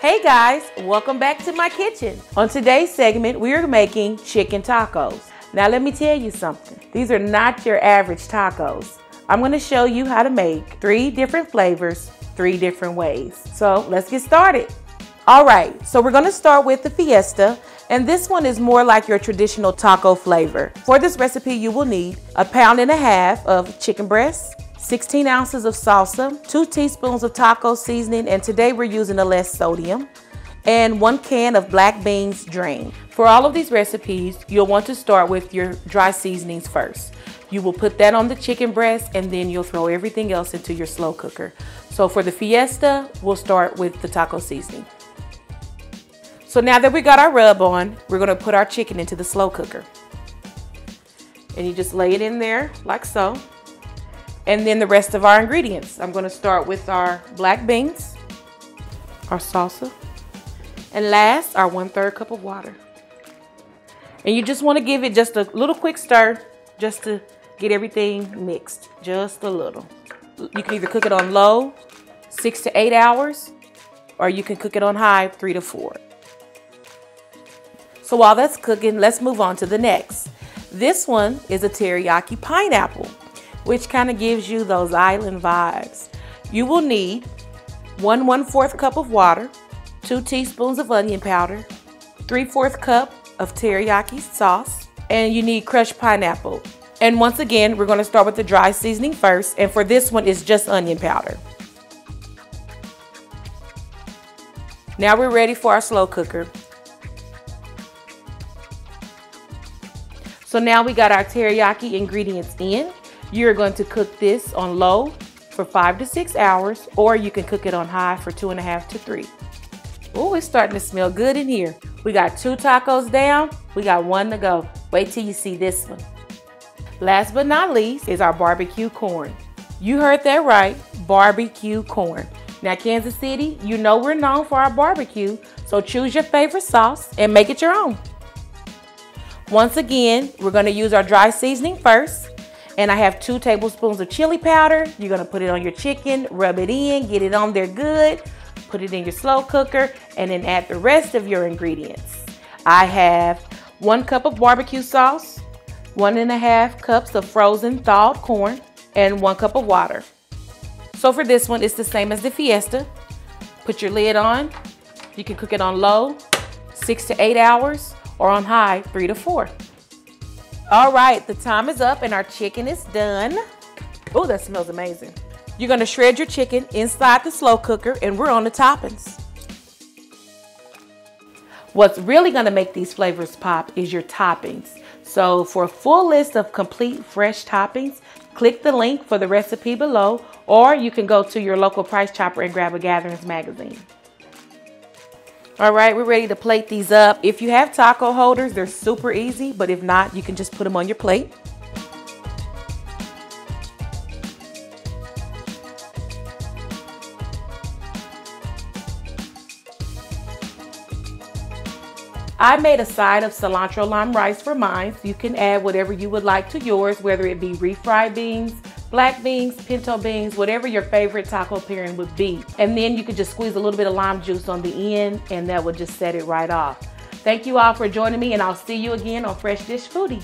Hey guys, welcome back to my kitchen. On today's segment, we are making chicken tacos. Now let me tell you something. These are not your average tacos. I'm gonna show you how to make 3 different flavors, 3 different ways. So let's get started. All right, so we're gonna start with the Fiesta, and this one is more like your traditional taco flavor. For this recipe, you will need 1.5 pounds of chicken breast, 16 ounces of salsa, 2 teaspoons of taco seasoning, and today we're using a less sodium, and 1 can of black beans drained. For all of these recipes, you'll want to start with your dry seasonings first. You will put that on the chicken breast and then you'll throw everything else into your slow cooker. So for the Fiesta, we'll start with the taco seasoning. So now that we got our rub on, we're gonna put our chicken into the slow cooker. And you just lay it in there like so. And then the rest of our ingredients. I'm gonna start with our black beans, our salsa, and last, our 1/3 cup of water. And you just wanna give it just a little quick stir, just to get everything mixed, just a little. You can either cook it on low, 6 to 8 hours, or you can cook it on high, 3 to 4. So while that's cooking, let's move on to the next. This one is a teriyaki pineapple, which kind of gives you those island vibes. You will need 1/4 cup of water, 2 teaspoons of onion powder, 3/4 cup of teriyaki sauce, and you need crushed pineapple. And once again, we're gonna start with the dry seasoning first, and for this one, it's just onion powder. Now we're ready for our slow cooker. So now we got our teriyaki ingredients in. You're going to cook this on low for 5 to 6 hours, or you can cook it on high for 2.5 to 3. Oh, it's starting to smell good in here. We got 2 tacos down, we got 1 to go. Wait till you see this one. Last but not least is our BBQ corn. You heard that right, BBQ corn. Now Kansas City, you know we're known for our barbecue, so choose your favorite sauce and make it your own. Once again, we're gonna use our dry seasoning first, and I have 2 tablespoons of chili powder. You're gonna put it on your chicken, rub it in, get it on there good, put it in your slow cooker, and then add the rest of your ingredients. I have 1 cup of barbecue sauce, 1.5 cups of frozen thawed corn, and 1 cup of water. So for this one, it's the same as the Fiesta. Put your lid on. You can cook it on low, 6 to 8 hours, or on high, 3 to 4. All right, the time is up and our chicken is done. Oh, that smells amazing. You're gonna shred your chicken inside the slow cooker, and we're on the toppings. What's really gonna make these flavors pop is your toppings. So for a full list of complete fresh toppings, click the link for the recipe below, or you can go to your local Price Chopper and grab a Gatherings magazine. All right, we're ready to plate these up. If you have taco holders, they're super easy, but if not, you can just put them on your plate. I made a side of cilantro lime rice for mine. You can add whatever you would like to yours, whether it be refried beans, black beans, pinto beans, whatever your favorite taco pairing would be. And then you could just squeeze a little bit of lime juice on the end, and that would just set it right off. Thank you all for joining me, and I'll see you again on Fresh Dish Foodie.